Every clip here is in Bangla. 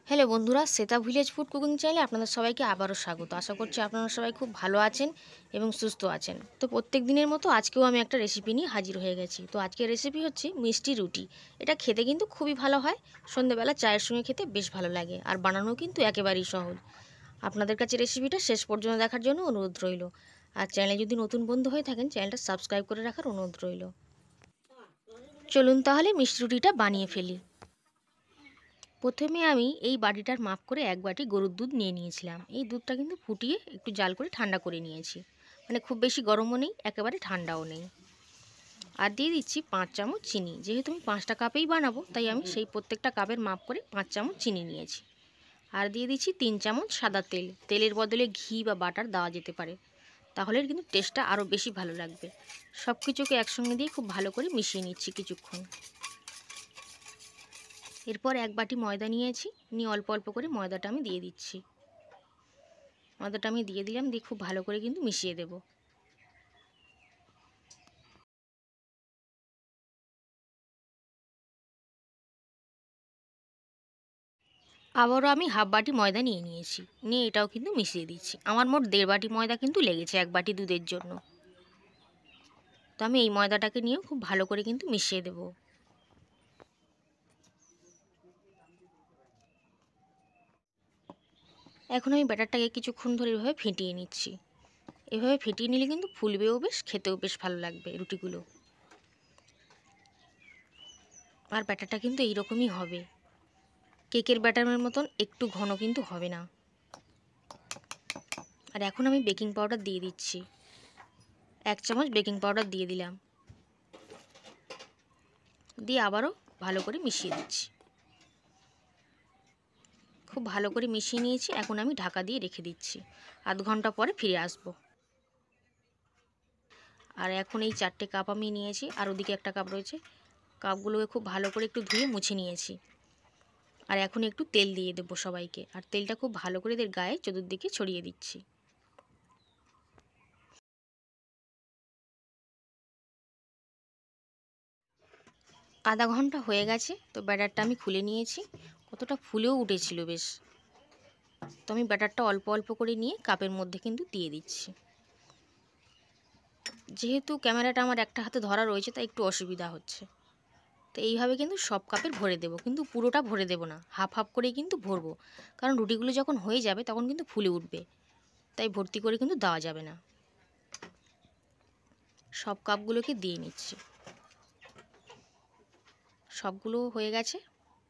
হ্যালো বন্ধুরা, শ্বেতা ভিলেজ ফুড কুকিং চ্যানেলে আপনাদের সবাইকে আবারও স্বাগত। আশা করছি আপনারা সবাই খুব ভালো আছেন এবং সুস্থ আছেন। তো প্রত্যেক দিনের মতো আজকেও আমি একটা রেসিপি নিয়ে হাজির হয়ে গেছি। তো আজকের রেসিপি হচ্ছে মিষ্টি রুটি। এটা খেতে কিন্তু খুবই ভালো হয়, সন্ধ্যেবেলা চায়ের সঙ্গে খেতে বেশ ভালো লাগে, আর বানানো কিন্তু একেবারেই সহজ। আপনাদের কাছে রেসিপিটা শেষ পর্যন্ত দেখার জন্য অনুরোধ রইল। আর চ্যানেলে যদি নতুন বন্ধু হয়ে থাকেন, চ্যানেলটা সাবস্ক্রাইব করে রাখার অনুরোধ রইল। চলুন তাহলে মিষ্টি রুটিটা বানিয়ে ফেলি। প্রথমে আমি এই বাটিটার মাপ করে 1 বাটি গরুর দুধ নিয়ে নিয়েছিলাম। এই দুধটা কিন্তু ফুটিয়ে একটু জাল করে ঠান্ডা করে নিয়েছি, মানে খুব বেশি গরমও নেই, একেবারে ঠান্ডাও নেই। আর দিয়ে দিচ্ছি 5 চামচ চিনি। যেহেতু আমি 5টা কাপেই বানাবো, তাই আমি সেই প্রত্যেকটা কাপের মাপ করে 5 চামচ চিনি নিয়েছি। আর দিয়ে দিচ্ছি 3 চামচ সাদা তেল। তেলের বদলে ঘি বা বাটার দেওয়া যেতে পারে, তাহলে কিন্তু টেস্টটা আরও বেশি ভালো লাগবে। সব কিছুকে একসঙ্গে দিয়ে খুব ভালো করে মিশিয়ে নিচ্ছি কিছুক্ষণ। এরপর 1 বাটি ময়দা নিয়েছি, নিয়ে অল্প অল্প করে ময়দাটা আমি দিয়ে দিচ্ছি। ময়দাটা আমি দিয়ে দিলাম, দিয়ে খুব ভালো করে কিন্তু মিশিয়ে দেব। আবারও আমি হাফ বাটি ময়দা নিয়ে নিয়েছি, নিয়ে এটাও কিন্তু মিশিয়ে দিচ্ছি। আমার মোট 1.5 বাটি ময়দা কিন্তু লেগেছে 1 বাটি দুধের জন্য। তো আমি এই ময়দাটাকে নিয়েও খুব ভালো করে কিন্তু মিশিয়ে দেব। এখন আমি ব্যাটারটাকে কিছুক্ষণ ধরে এভাবে ফেটিয়ে নিচ্ছি। এভাবে ফেটিয়ে নিলে কিন্তু ফুলবেও বেশ, খেতেও বেশ ভালো লাগবে রুটিগুলো। আর ব্যাটারটা কিন্তু এইরকমই হবে, কেকের ব্যাটারের মতন একটু ঘন কিন্তু হবে না। আর এখন আমি বেকিং পাউডার দিয়ে দিচ্ছি। 1 চামচ বেকিং পাউডার দিয়ে দিলাম, দিয়ে আবারও ভালো করে মিশিয়ে দিচ্ছি। খুব ভালো করে মিশিয়ে নিয়েছি। এখন আমি ঢাকা দিয়ে রেখে দিচ্ছি, আধ ঘন্টা পরে ফিরে আসব। আর এখন এই 4টে কাপ আমি নিয়েছি, আর ওদিকে একটা কাপ রয়েছে। কাপগুলোকে খুব ভালো করে একটু ধুয়ে মুছে নিয়েছি। আর এখন একটু তেল দিয়ে দেবো সবাইকে, আর তেলটা খুব ভালো করে এদের গায়ে চতুর্দিকে ছড়িয়ে দিচ্ছি। আধা ঘন্টা হয়ে গেছে, তো ব্যাটারটা আমি খুলে নিয়েছি। কতটা ফুলেও উঠেছিল বেশ। তো আমি ব্যাটারটা অল্প অল্প করে নিয়ে কাপের মধ্যে কিন্তু দিয়ে দিচ্ছি। যেহেতু ক্যামেরাটা আমার একটা হাতে ধরা রয়েছে, তাই একটু অসুবিধা হচ্ছে। তো এইভাবে কিন্তু সব কাপের ভরে দেবো, কিন্তু পুরোটা ভরে দেবো না, হাফ হাফ করেই কিন্তু ভরবো। কারণ রুটিগুলো যখন হয়ে যাবে তখন কিন্তু ফুলে উঠবে, তাই ভর্তি করে কিন্তু দেওয়া যাবে না। সব কাপগুলোকে দিয়ে নিচ্ছি। সবগুলো হয়ে গেছে,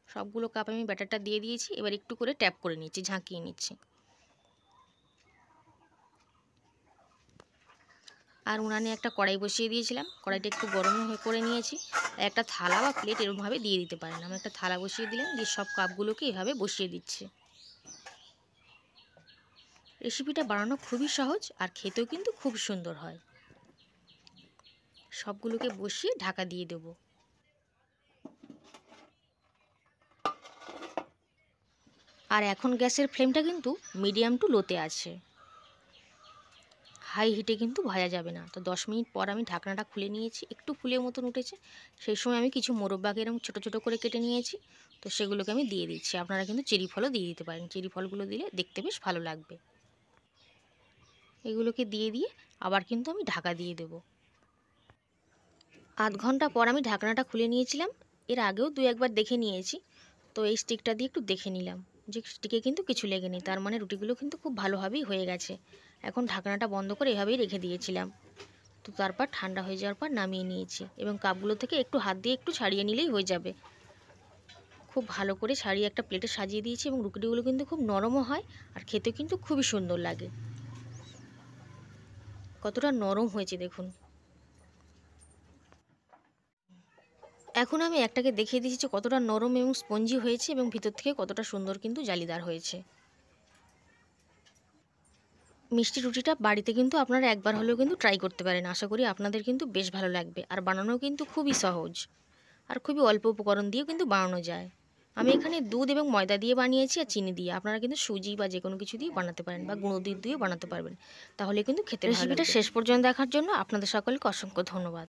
সবগুলো কাপ আমি ব্যাটারটা দিয়ে দিয়েছি। এবার একটু করে ট্যাপ করে নিচ্ছি, ঝাঁকিয়ে নিচ্ছি। আর উনানে একটা কড়াই বসিয়ে দিয়েছিলাম, কড়াইটা একটু গরম করে নিয়েছি। একটা থালা বা প্লেট এরকমভাবে দিয়ে দিতে পারেন। আমি একটা থালা বসিয়ে দিলাম, দিয়ে সব কাপগুলোকে এভাবে বসিয়ে দিচ্ছি। রেসিপিটা বানানো খুবই সহজ, আর খেতেও কিন্তু খুব সুন্দর হয়। সবগুলোকে বসিয়ে ঢাকা দিয়ে দেব। আর এখন গ্যাসের ফ্লেমটা কিন্তু মিডিয়াম টু লোতে আছে, হাই হিটে কিন্তু ভাজা যাবে না। তো 10 মিনিট পর আমি ঢাকনাটা খুলে নিয়েছি, একটু ফুলের মতন উঠেছে। সেই সময় আমি কিছু মোরব্বাকে এরকম ছোটো ছোটো করে কেটে নিয়েছি, তো সেগুলোকে আমি দিয়ে দিচ্ছি। আপনারা কিন্তু চেরি ফলও দিয়ে দিতে পারেন, চেরি ফলগুলো দিলে দেখতে বেশ ভালো লাগবে। এগুলোকে দিয়ে দিয়ে আবার কিন্তু আমি ঢাকা দিয়ে দেব। আধ ঘন্টা পর আমি ঢাকনাটা খুলে নিয়েছিলাম। এর আগেও 2-1 বার দেখে নিয়েছি, তো এই স্টিকটা দিয়ে একটু দেখে নিলাম যে স্টিকে কিন্তু কিছু লেগেনি, তার মানে রুটিগুলো কিন্তু খুব ভালোভাবেই হয়ে গেছে। এখন ঢাকনাটা বন্ধ করে এভাবেই রেখে দিয়েছিলাম। তো তারপর ঠান্ডা হয়ে যাওয়ার পর নামিয়ে নিয়েছি, এবং কাপগুলো থেকে একটু হাত দিয়ে একটু ছাড়িয়ে নিলেই হয়ে যাবে। খুব ভালো করে ছাড়িয়ে একটা প্লেটে সাজিয়ে দিয়েছি, এবং রুটিগুলো কিন্তু খুব নরমও হয়, আর খেতে কিন্তু খুবই সুন্দর লাগে। কতটা নরম হয়েছে দেখুন। এখন আমি একটাকে দেখিয়ে দিয়েছি যে কতটা নরম এবং স্পঞ্জি হয়েছে, এবং ভিতর থেকে কতটা সুন্দর কিন্তু জালিদার হয়েছে। মিষ্টি রুটিটা বাড়িতে কিন্তু আপনারা একবার হলেও কিন্তু ট্রাই করতে পারেন। আশা করি আপনাদের কিন্তু বেশ ভালো লাগবে। আর বানানো কিন্তু খুবই সহজ, আর খুবই অল্প উপকরণ দিয়েও কিন্তু বানানো যায়। আমি এখানে দুধ এবং ময়দা দিয়ে বানিয়েছি, আর চিনি দিয়ে। আপনারা কিন্তু সুজি বা যে কোনো কিছু দিয়ে বানাতে পারেন, বা গুঁড়ো দুধ দিয়েও বানাতে পারবেন, তাহলে কিন্তু খেতে ভালো লাগবে। রেসিপিটা শেষ পর্যন্ত দেখার জন্য আপনাদের সকলকে অসংখ্য ধন্যবাদ।